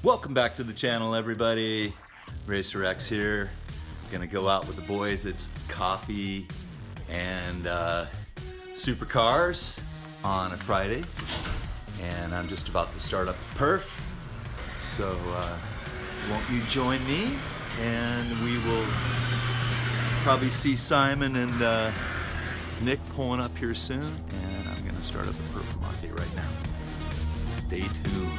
Welcome back to the channel, everybody. Racer X here. Gonna go out with the boys. It's coffee and supercars on a Friday, and I'm just about to start up the perf. So won't you join me? And we will probably see Simon and Nick pulling up here soon. And I'm gonna start up the perf Monte right now. Stay tuned.